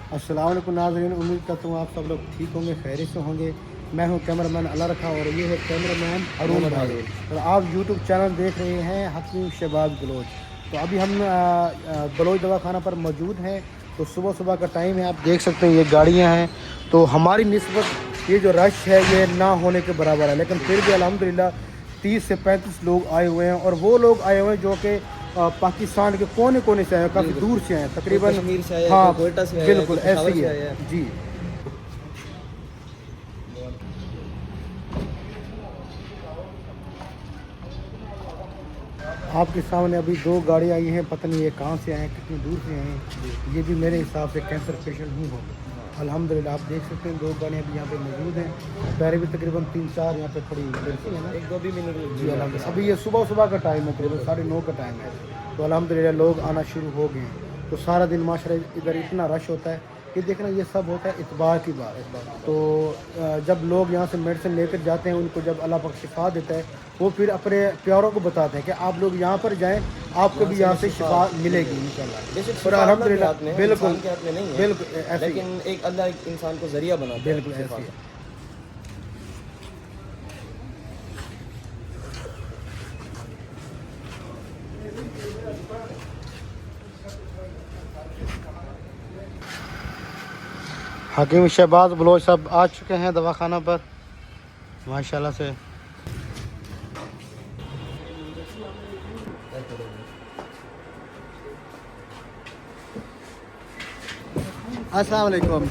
अस्सलाम वालेकुम नाज़रीन, उम्मीद करता हूँ आप सब लोग ठीक होंगे, खैरियत से होंगे। मैं हूँ कैमरामैन अल्लाह रखा और ये है कैमरामैन अरुण भाई और आप यूट्यूब चैनल देख रहे हैं हकीम शहबाज बलोच। तो अभी हम बलोच दवाखाना पर मौजूद हैं। तो सुबह सुबह का टाइम है, आप देख सकते हैं ये गाड़ियाँ हैं। तो हमारी निस्बत ये जो रश है ये ना होने के बराबर है, लेकिन फिर भी अल्हम्दुलिल्लाह 30 से 35 लोग आए हुए हैं और वो लोग आए हुए हैं जो कि पाकिस्तान के कोने कोने से आए हैं, काफ़ी दूर से आए हैं, तकरीबन कश्मीर से आया, हाँ कोयटा से आया, बिल्कुल पेशावर ऐसे ही से है आया। जी। आपके सामने अभी दो गाड़ी आई हैं, पता नहीं ये कहाँ से आए हैं, कितनी दूर से आए हैं। ये भी मेरे हिसाब से कैंसर पेशेंट ही हो। अल्हम्दुलिल्लाह आप देख सकते हैं दो गाड़ियाँ भी यहाँ पे मौजूद हैं, पहले भी तकरीबन 3-4 यहाँ पे खड़ी लड़की है ना। एक दो भी मिनट जी अल्हम्दुलिल्लाह अभी ये सुबह सुबह का टाइम है, तकरीबन 9:30 का टाइम है। तो अल्हम्दुलिल्लाह लोग आना शुरू हो गए हैं। तो सारा दिन माशाल्लाह इधर इतना रश होता है कि देखना ये सब होता है इतबार की बात। तो जब लोग यहाँ से मेडिसिन लेकर जाते हैं, उनको जब अल्लाह पाक शिफा देता है, वो फिर अपने प्यारों को बताते हैं कि आप लोग यहाँ पर जाएं, आपको भी यहाँ से शिफा मिलेगी इंशाल्लाह। और अल्हम्दुलिल्लाह बिल्कुल बिल्कुल ऐसे ही लेकिन एक अल्लाह एक इंसान को जरिया बनाता है। बिल्कुल ऐसे ही है। हकीम शहबाज बलोच साहब आ चुके हैं दवाखाना पर माशाल्लाह से। अस्सलाम वालेकुम,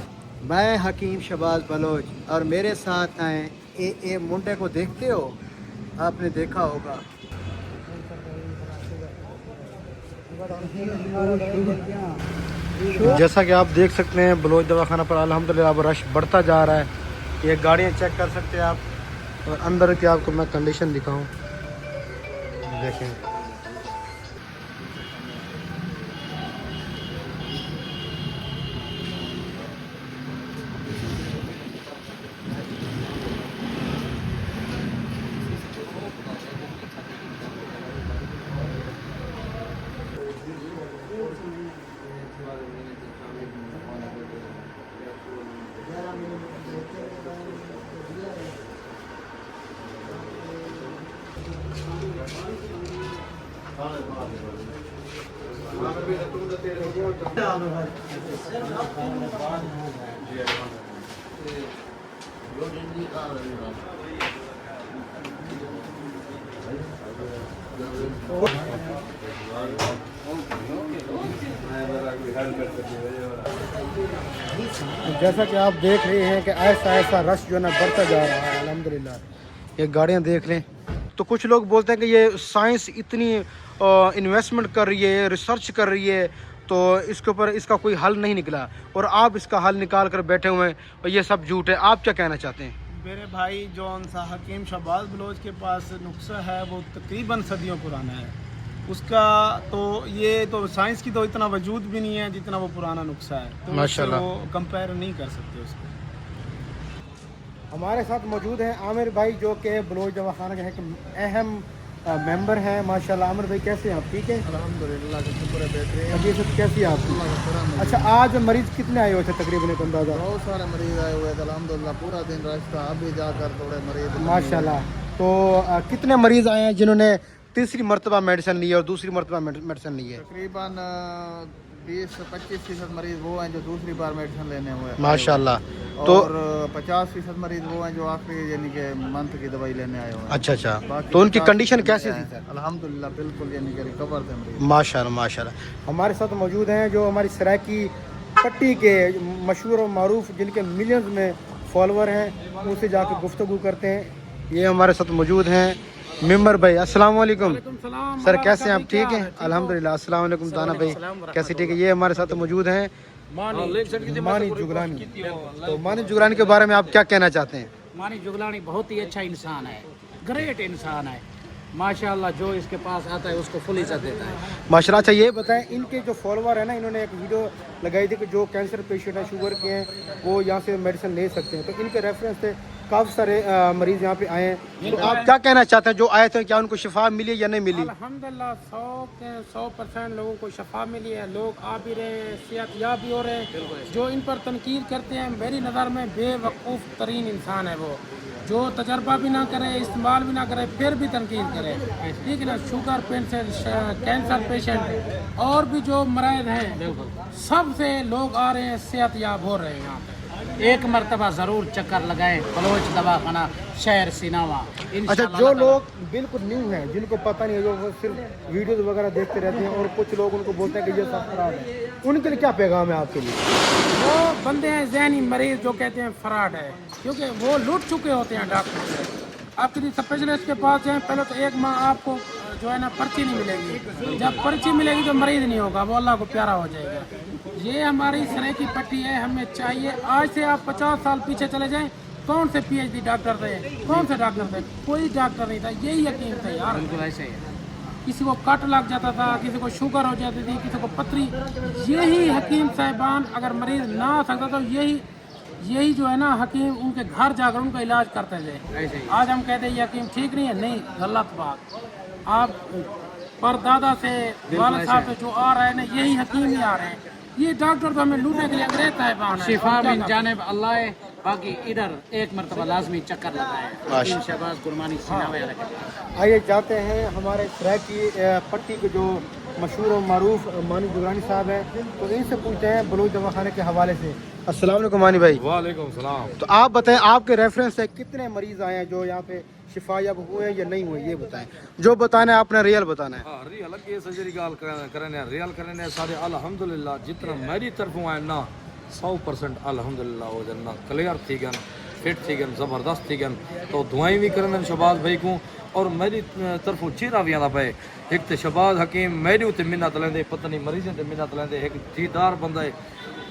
मैं हकीम शहबाज बलोच और मेरे साथ हैं ए मुंडे को देखते हो, आपने देखा होगा। जैसा कि आप देख सकते हैं बलोच दवाखाना पर अल्हम्दुलिल्लाह अब रश बढ़ता जा रहा है। ये गाड़ियाँ चेक कर सकते हैं आप और अंदर की आपको मैं कंडीशन दिखाऊं, देखें। जैसा कि आप देख रहे हैं कि ऐसा ऐसा रश जो है ना बढ़ता जा रहा है अल्हम्दुलिल्लाह। ये गाड़ियाँ देख लें तो कुछ लोग बोलते हैं कि ये साइंस इतनी इन्वेस्टमेंट कर रही है, रिसर्च कर रही है, तो इसके ऊपर इसका कोई हल नहीं निकला और आप इसका हल निकाल कर बैठे हुए हैं और ये सब झूठ है। आप क्या कहना चाहते हैं? मेरे भाई जौन सा हकीम शहबाज बलोच के पास नुस्खा है वो तकरीबन सदियों पुराना है, उसका तो ये तो साइंस की तो इतना वजूद भी नहीं है जितना वो पुराना नुस्खा है, तो माशाल्लाह वो कंपेयर नहीं कर सकते उसको। हमारे साथ मौजूद हैं आमिर भाई जो कि बलोच दवाखाना के एक अहम मेंबर हैं माशाल्लाह। आमिर भाई कैसे हैं आप? ठीक है अल्हम्दुलिल्लाह का शुक्र है, बेहतरीन। तबीयत सब कैसी है आपकी? अच्छा आज मरीज कितने आए हुए थे तकरीबन एक अंदाज़ा? बहुत सारे मरीज आए हुए थे अल्हम्दुलिल्लाह, पूरा दिन रश था। अभी जाकर थोड़े मरीज माशाल्लाह। तो कितने मरीज आए हैं जिन्होंने तीसरी मरतबा मेडिसिन ली है और दूसरी मरतबा मेडिसिन ली है? तकरीबन 20 से 25% मरीज वो हैं जो दूसरी बार मेडिसिन लेने हुए हैं माशाल्लाह। तो और 50% मरीज वो हैं जो आखिरी यानी कि मंथ की दवाई लेने आए हुए हैं। अच्छा अच्छा, बाकी तो उनकी 50% कंडीशन कैसी थी सर? अल्हम्दुलिल्लाह बिल्कुल यानी कि रिकवर थे मरीज। माशाल्लाह माशाल्लाह। हमारे साथ मौजूद हैं जो हमारी सराकी पट्टी के मशहूर और मारूफ जिनके मिलियंस में फॉलोअर हैं, उनसे जाकर गुफ्तगू करते हैं। ये हमारे साथ मौजूद हैं मेंबर भाई। अस्सलाम वालेकुम सर, कैसे हैं आप? ठीक हैं अल्हम्दुलिल्लाह। अस्सलाम वालेकुम दाना भाई, कैसे? ठीक है। ये हमारे साथ मौजूद हैं मानी जुगरानी। तो मानी जुगरानी के बारे में आप क्या कहना चाहते हैं? मानी जुगलानी बहुत ही अच्छा इंसान है, ग्रेट इंसान है माशाल्लाह। जो इसके पास आता है उसको फुल इज्जत देता है माशाल्लाह। अच्छा ये बताएं, इनके जो फॉलोअर है ना, इन्होंने एक वीडियो लगाई थी कि जो कैंसर पेशेंट है, शुगर के हैं, वो यहाँ से मेडिसिन ले सकते हैं, तो इनके रेफरेंस से काफ़ी सारे मरीज यहाँ पे आए हैं, तो आप क्या कहना चाहते हैं जो आए थे, क्या उनको शिफा मिली या नहीं मिली? अल्हम्दुलिल्लाह 100% लोगों को शफा मिली है, लोग आ भी रहे हैं, सेहत याब भी हो रहे हैं। जो इन पर तनकीद करते हैं मेरी नज़र में बेवकूफ़ तरीन इंसान है वो, जो तजर्बा भी ना करे, इस्तेमाल भी ना करे, फिर भी तनकीद करे, ठीक है ना। शुगर पेशेंट, कैंसर पेशेंट और भी जो मरीज हैं सबसे लोग आ रहे हैं, सेहत याब हो रहे हैं यहाँ पे। एक मरतबा ज़रूर चक्कर लगाएं बलोच दवाखाना शहर सिनावा। अच्छा, जो लोग बिल्कुल न्यू हैं, जिनको पता नहीं है, जो वो सिर्फ वीडियोस वगैरह देखते रहते हैं और कुछ लोग उनको बोलते हैं कि ये सब खराब है, उनके लिए क्या पैगाम है आपके लिए? वो बंदे हैं जहनी मरीज जो कहते हैं फ्रॉड है, क्योंकि वो लूट चुके होते हैं डॉक्टर से। आप किसी स्पेशलिस्ट के पास जाएं, पहले तो एक माह आपको जो है ना पर्ची नहीं मिलेगी, जब पर्ची मिलेगी तो मरीज नहीं होगा, वो अल्लाह को प्यारा हो जाएगा। ये हमारी सरे की पट्टी है, हमें चाहिए। आज से आप 50 साल पीछे चले जाएं, कौन से PhD डॉक्टर थे, कौन से डॉक्टर थे? कोई डॉक्टर नहीं था, यही यकीन था यार। बिल्कुल ऐसे ही है। किसी को कट लग जाता था, किसी को शुगर हो जाती थी, किसी को पथरी, यही हकीम साहिबान अगर मरीज ना आ सकता तो यही जो है ना हकीम उनके घर जाकर उनका इलाज करते थे। आज हम कहते हैं हकीम ठीक नहीं है, नहीं, गलत बात। आप परदादा से वाला साहब से जो आ रहे हैं ना, यही हकीम ही आ रहे हैं। ये डॉक्टर तो हमें लूटने के लिए अंग्रेज साहिबान है। शिफा मिन जानिब अल्लाह है, बाकी इधर एक मरतबा लाजमी चक्कर लगाएं। हकीम शहबाज गुरमानी सिनावे वाले। आइए जाते हैं हमारे सराय की पट्टी के जो मशहूर और मारूफ मानी दुरानी साहब हैं, तो इनसे पूछते हैं बलूच दवाखाने के हवाले से। अस्सलाम वालेकुम मानी भाई। वालेकुम सलाम। तो आप बताएं, आपके रेफरेंस से कितने मरीज आए हैं जो यहाँ पे शिफा याब हुए हैं या नहीं हुए, ये बताएं। जो बताना है आपने रियल बताना है। हाँ, रियल ये सजरी गाल करने रियल करने सारे अल्हम्दुलिल्लाह जितना मेरी तरफों आए ना 100% अल्हम्दुलिल्लाह हो जाना क्लियर थी गन, फिट थी गन, ज़बरदस्त थी गन। तो दुआएं भी करन शहबाज भाई को और मेरी तरफों चीरा भी आंदा पे। एक तो शहबाज हकीम मेरी उत्ते मिन्नत लेंदे, पता नहीं मरीज़ें ते मिन्नत लेंदे, एक दीदार बंदा है।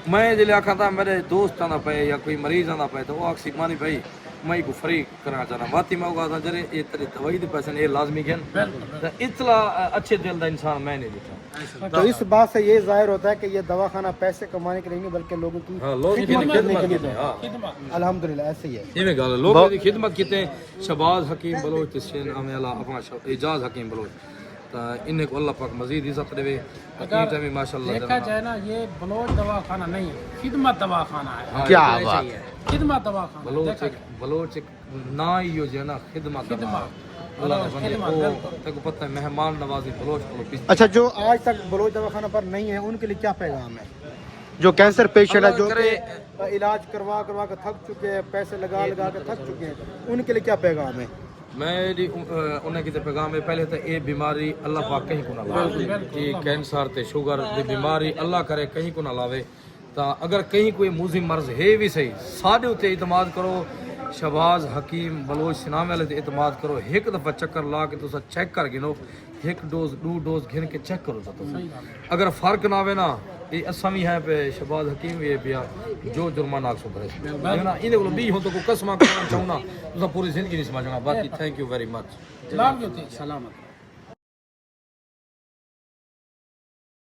मैं जिले आखा था मेरे दोस्त आंदा पे या कोई मरीज़ आंदा पे तो वो आखसी मानी भाई मैं को फ्री करना चाहना बाती मैं होगा था जरे ये तेरी दवाई दे पैसे ये लाजमी गन तो इतना अच्छे दिल का इंसान मैं नहीं देखा। तो इस बात से ये जाहिर होता है कि ये दवाखाना पैसे कमाने के लिए नहीं बल्कि लोगों की खिदमत करने के लिए है। अल्हम्दुलिल्लाह ऐसे ही है। इवें गल लोगों की खिदमत कीते शहबाज हकीम बलोच ते शेन आमेला अपना एजाज हकीम बलोच तो इन्हें को अल्लाह पाक मजीद इज्जत देवे। हकीम ते भी माशाल्लाह देखा जाए ना, ये बलोच दवाखाना नहीं है, खिदमत दवाखाना है। क्या बात है। खिदमत दवाखाना बलोच ना ही हो जाए ना खिदमत अल्लाह के बंदे को तेको पता है मेहमान नवाजी बलोच को। अच्छा, जो आज तक बलोच दवाखाना पर नहीं है उनके लिए क्या पैगाम है? जो कैंसर पेशेंट है, जो कि इलाज करवा कर थक चुके हैं, पैसे लगा के थक चुके हैं, उनके लिए क्या पैगाम है? मेरी उन्हें किते पैगाम है पहले तो ये बीमारी अल्लाह पाक कहीं को ना लावे, ये कैंसर ते शुगर दी बीमारी अल्लाह करे कहीं को ना लावे। तो अगर कहीं कोई मूजिम मर्ज है भी सही साढ़े उत्ते इतमाद करो, शहबाज हकीम बलोच सिनामे वाले ते इतमाद करो। एक दफ़ा चक्कर ला के तुसा चेक कर गिनो, एक डोज 2 डोज गिन के चेक करो तो अगर फर्क ना आवे ना ये असा भी है पे शहबाज हकीम भी है पिया जो जुर्माना आखो भरे ना इन्हें को भी हो तो को कसमा करना चाहूँ ना तुसा पूरी जिंदगी नहीं समझना। बाकी थैंक यू वेरी मच। सलामत।